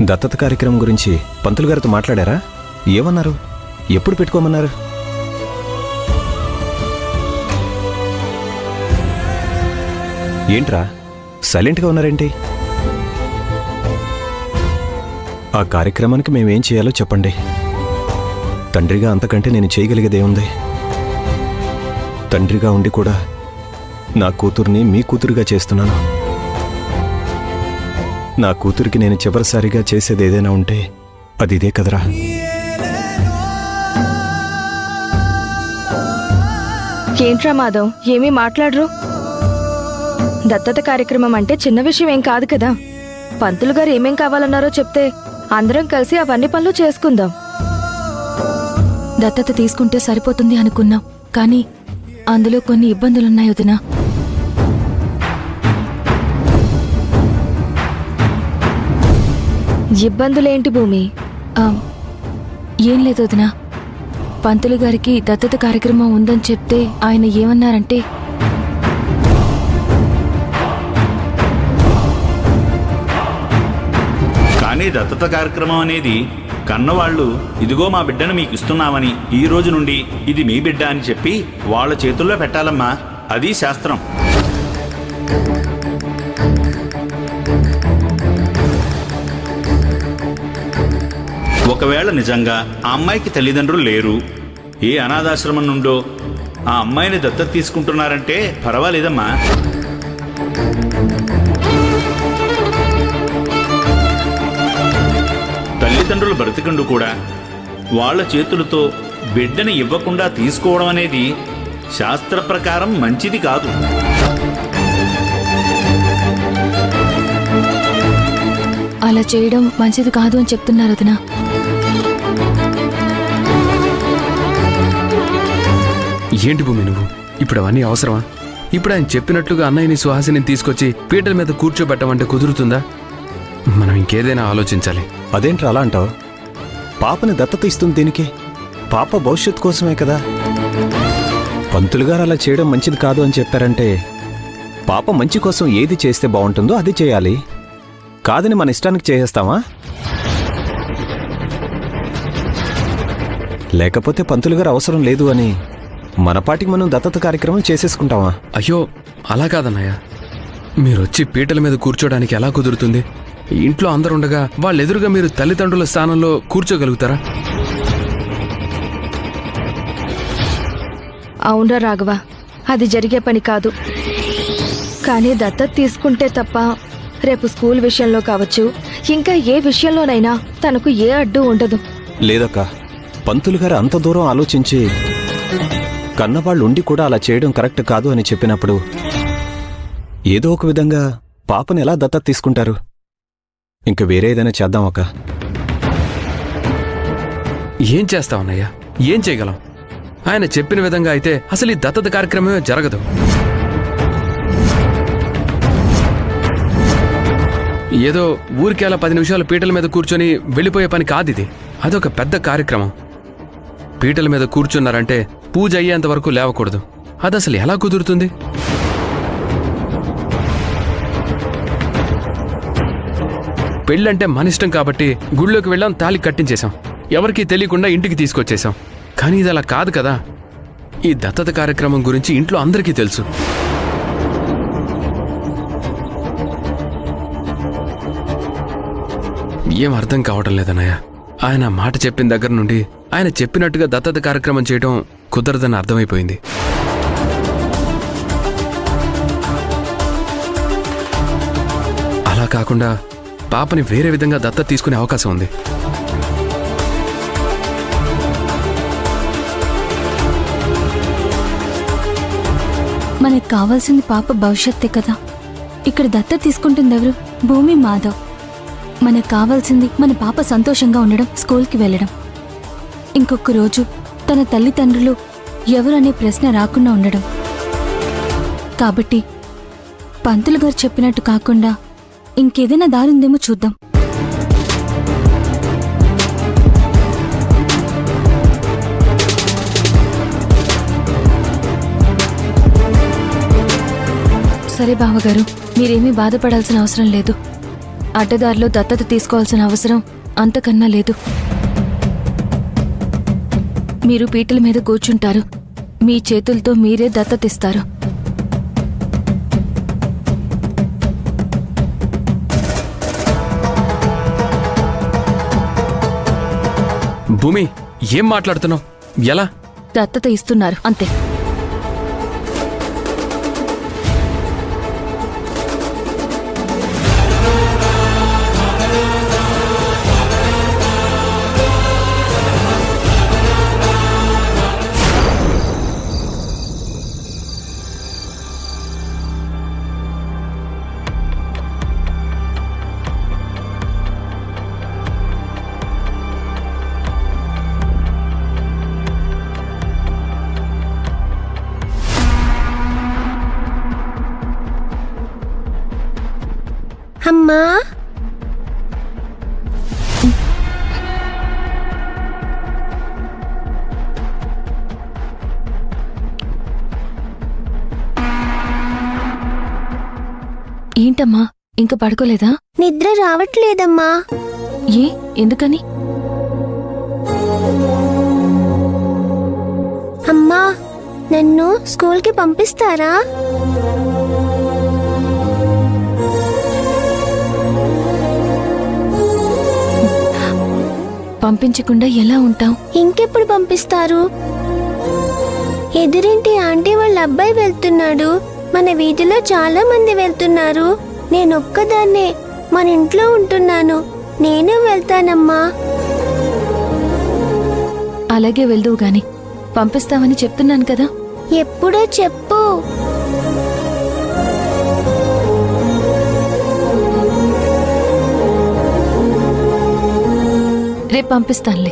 దత్తత కార్యక్రమం గురించి పంతులు గారితో మాట్లాడారా? ఏమన్నారు? ఎప్పుడు పెట్టుకోమన్నారు? ఏంట్రా సైలెంట్గా ఉన్నారేంటి? ఆ కార్యక్రమానికి మేమేం చేయాలో చెప్పండి. తండ్రిగా అంతకంటే నేను చేయగలిగేదేముంది? తండ్రిగా ఉండి కూడా నా కూతుర్ని మీ కూతురుగా చేస్తున్నాను. నా కూతురికి నేను చివరిసారిగా చేసేది ఏదైనా ఉంటే అది ఇదే కదరా. ఏంట్రా మాధవ్, ఏమీ మాట్లాడరు? దత్తత కార్యక్రమం అంటే చిన్న విషయం ఏం కాదు కదా. పంతులు గారు ఏమేం కావాలన్నారో చెప్తే అందరం కలిసి అవన్నీ పనులు చేసుకుందాం. దత్తత తీసుకుంటే సరిపోతుంది అనుకున్నాం, కానీ అందులో కొన్ని ఇబ్బందులున్నాయి వదినా. ఇబ్బందులేంటి భూమి? ఏం లేదు వదినా, పంతులు గారికి దత్తత కార్యక్రమం ఉందని చెప్తే ఆయన ఏమన్నారంటే, కానీ దత్తత కార్యక్రమం అనేది కన్నవాళ్ళు ఇదిగో మా బిడ్డను మీకు ఇస్తున్నామని, ఈ రోజు నుండి ఇది మీ బిడ్డ అని చెప్పి వాళ్ళ చేతుల్లో పెట్టాలమ్మా. అది శాస్త్రం. ఒకవేళ నిజంగా ఆ అమ్మాయికి తల్లిదండ్రులు లేరు, ఏ అనాథాశ్రమం నుండో ఆ అమ్మాయిని దత్తత తీసుకుంటున్నారంటే పర్వాలేదమ్మా. తల్లిదండ్రులు బ్రతికండు కూడా వాళ్ళ చేతులతో బిడ్డని ఇవ్వకుండా తీసుకోవడం అనేది శాస్త్ర ప్రకారం మంచిది కాదు. అలా చేయడం మంచిది కాదు అని చెప్తున్నారు వదినా. ఏంటి భూమి నువ్వు ఇప్పుడు అవన్నీ అవసరమా? ఇప్పుడు ఆయన చెప్పినట్లుగా అన్నయ్యని సుహాసిని తీసుకొచ్చి పీటల మీద కూర్చోబెట్టమంటే కుదురుతుందా? మనం ఇంకేదైనా ఆలోచించాలి. అదేంట్రా అలా అంటావు? పాపని దత్తత ఇస్తుంది దీనికి, పాప భవిష్యత్తు కోసమే కదా. పంతులు గారు అలా చేయడం మంచిది కాదు అని చెప్పారంటే పాప మంచి కోసం ఏది చేస్తే బాగుంటుందో అది చేయాలి. కాదని మన ఇష్టానికి చేసేస్తామా? లేకపోతే పంతులు గారు అవసరం లేదు అని మనపాటికి మనం దత్తత కార్యక్రమం చేసేసుకుంటామా? అయ్యో అలా కాదన్నయ్య, మీరొచ్చి పీటల మీద కూర్చోడానికి ఎలా కుదురుతుంది? ఇంట్లో అందరుండగా వాళ్ళెదురుగా మీరు తల్లిదండ్రుల స్థానంలో కూర్చోగలుగుతారా? అవునరా రాఘవ, అది జరిగే పని కాదు. కానీ దత్తత తీసుకుంటే తప్ప రేపు స్కూల్ విషయంలో కావచ్చు, ఇంకా ఏ విషయంలోనైనా తనకు ఏ అడ్డు ఉండదు. లేదక్క, పంతులు గారు అంత దూరం ఆలోచించి కన్నవాళ్ళు ఉండి కూడా అలా చేయడం కరెక్ట్ కాదు అని చెప్పినప్పుడు ఏదో ఒక విధంగా పాపని ఎలా దత్తత తీసుకుంటారు? ఇంక వేరే ఏదైనా చేద్దాం అక్క. ఏం చేస్తామన్నయ్యా, ఏం చేయగలం? ఆయన చెప్పిన విధంగా అయితే అసలు ఈ దత్తత కార్యక్రమమే జరగదు. ఏదో ఊరికేలా 10 నిమిషాలు పీటల మీద కూర్చొని వెళ్ళిపోయే పని కాదిది. అదొక పెద్ద కార్యక్రమం. పీటల మీద కూర్చున్నారంటే పూజ అయ్యేంత వరకు లేవకూడదు. అది అసలు ఎలా కుదురుతుంది? పెళ్ళంటే మన ఇష్టం కాబట్టి గుళ్ళోకి వెళ్ళాం, తాళి కట్టించేశాం, ఎవరికీ తెలియకుండా ఇంటికి తీసుకొచ్చేశాం. కానీ ఇది అలా కాదు కదా. ఈ దత్తత కార్యక్రమం గురించి ఇంట్లో అందరికీ తెలుసు. ఏం అర్థం కావటం లేదన్నయ్య. ఆయన మాట చెప్పిన దగ్గర నుండి ఆయన చెప్పినట్టుగా దత్తత కార్యక్రమం చేయడం కుదరదని అర్థమైపోయింది. అలా కాకుండా పాపని వేరే విధంగా దత్తత తీసుకునే అవకాశం ఉంది. మనకు కావాల్సింది పాప భవిష్యత్తే కదా. ఇక్కడ దత్తత తీసుకుంటుంది ఎవరు? భూమి, మాధవ్. మనకు కావాల్సింది మన పాప సంతోషంగా ఉండడం, స్కూల్కి వెళ్ళడం. ఇంకొక రోజు తన తల్లిదండ్రులు ఎవరనే ప్రశ్న రాకుండా ఉండడం. కాబట్టి పంతులు గారు చెప్పినట్టు కాకుండా ఇంకేదైనా దారుందేమో చూద్దాం. సరే బావగారు, మీరేమీ బాధపడాల్సిన అవసరం లేదు. అడ్డదారిలో దత్తత తీసుకోవాల్సిన అవసరం అంతకన్నా లేదు. మీరు పీటల మీద కూర్చుంటారు, మీ చేతులతో మీరే దత్తతిస్తారు. భూమి, ఏం మాట్లాడుతున్నావు? ఎలా? దత్తత ఇస్తున్నారు అంతే. అమ్మా, ఏంటమ్మా, ఇంకా పడుకోలేదా? నిద్ర రావట్లేదమ్మా. ఏ, ఎందుకని? అమ్మా, నన్ను స్కూల్కి పంపిస్తారా? పంపించకుండా ఎలా ఉంటాం? ఇంకెప్పుడు పంపిస్తారు? ఎదురింటి ఆంటీ వాళ్ళ అబ్బాయి వెళ్తున్నాడు, మన వీధిలో చాలా మంది వెళ్తున్నారు. నేనొక్కదాన్నే మన ఇంట్లో ఉంటున్నాను. నేను వెళ్తానమ్మా. అలాగే వెళ్దువు గాని, పంపిస్తామని చెప్తున్నాను కదా. ఎప్పుడో చెప్పు. రేపు పంపిస్తానులే.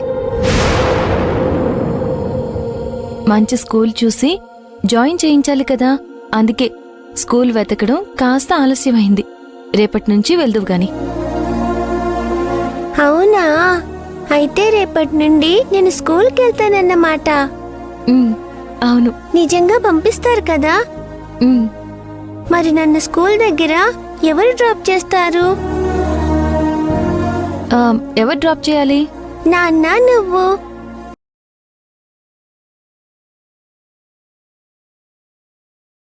మంచి స్కూల్ చూసి జాయిన్ చేయించాలి కదా, అందుకే స్కూల్ వెతకడం కాస్త ఆలస్యమైంది. రేపటి నుంచి వెళ్దువు గాని. అవునా? అయితే రేపటి నుండి నేను స్కూల్కి వెళ్తానన్నమాట. అవును. నిజంగా పంపిస్తారు కదా? మరి నన్ను స్కూల్ దగ్గర ఎవరు డ్రాప్ చేస్తారు? ఎవరు డ్రాప్ చేయాలి? నాన్న, నువ్వు.